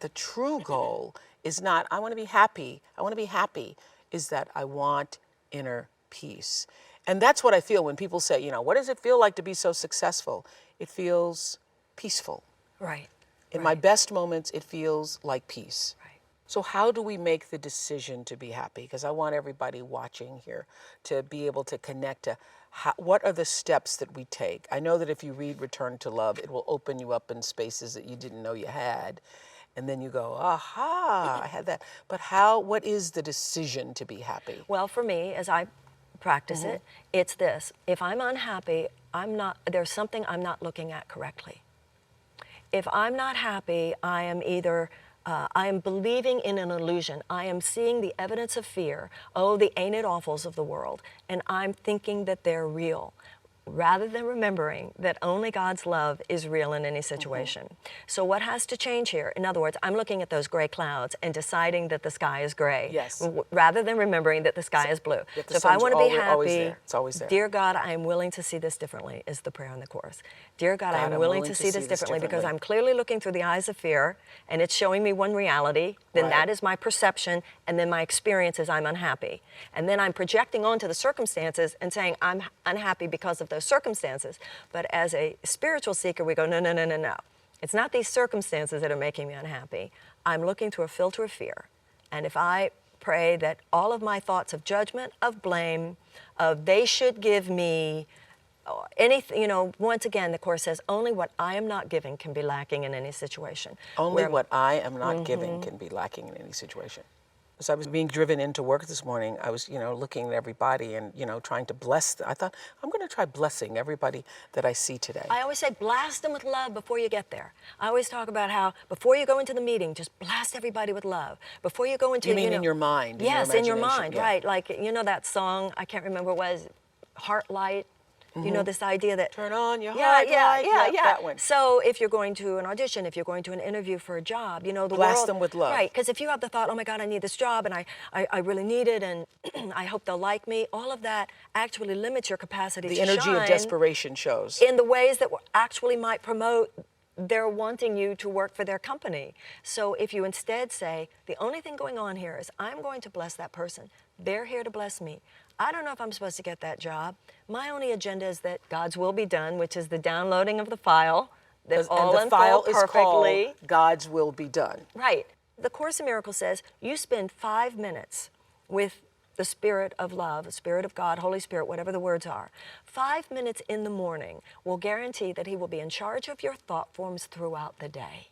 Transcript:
The true goal is not, I want to be happy. I want to be happy. Is that I want inner peace. And that's what I feel when people say, what does it feel like to be so successful? It feels peaceful. Right. In my best moments, it feels like peace. Right. So how do we make the decision to be happy? Because I want everybody watching here to be able to connect to what are the steps that we take. I know that if you read Return to Love, it will open you up in spaces that you didn't know you had. And then you go, aha, I had that. But what is the decision to be happy? Well, for me, as I practice it, it's this. If I'm unhappy, there's something I'm not looking at correctly. If I'm not happy, I am either, I am believing in an illusion. I am seeing the evidence of fear, the ain't it awfuls of the world, and I'm thinking that they're real, rather than remembering that only God's love is real in any situation. So what has to change here? In other words, I'm looking at those gray clouds and deciding that the sky is gray, yes, rather than remembering that the sky is blue. So if I want to be happy, it's always there. Dear God, I am willing to see this differently, is the prayer in the chorus. Dear God, I am willing to see this differently because I'm clearly looking through the eyes of fear and it's showing me one reality, then that is my perception, and then my experience is I'm unhappy. And then I'm projecting onto the circumstances and saying I'm unhappy because of those circumstances. But as a spiritual seeker, we go, no, no, no, no, no. It's not these circumstances that are making me unhappy. I'm looking through a filter of fear. And if I pray that all of my thoughts of judgment, of blame, of they should give me anything, once again, the Course says, only what I am not giving can be lacking in any situation. Only what I am not giving can be lacking in any situation. As I was being driven into work this morning, I was, looking at everybody and, trying to bless them. I thought, I'm going to try blessing everybody that I see today. I always say, blast them with love before you get there. I always talk about how before you go into the meeting, just blast everybody with love. Before you go into, you mean in your mind? Yes, in your mind, yeah. right. Like, that song, I can't remember what it was, Heart Light. This idea that turn on your heart light. Yeah, that one. So if you're going to an audition, if you're going to an interview for a job, the blast them with love. Right, because if you have the thought, oh my God, I need this job and I really need it and I hope they'll like me, all of that actually limits your capacity to shine. The energy of desperation shows. In the ways that actually might promote their wanting you to work for their company. So if you instead say, the only thing going on here is I'm going to bless that person. They're here to bless me. I don't know if I'm supposed to get that job. My only agenda is that God's will be done, which is the downloading of the file. That all and the file perfectly. Is called God's will be done. Right. The Course in Miracles says you spend 5 minutes with the Spirit of love, the Spirit of God, Holy Spirit, whatever the words are. 5 minutes in the morning will guarantee that He will be in charge of your thought forms throughout the day.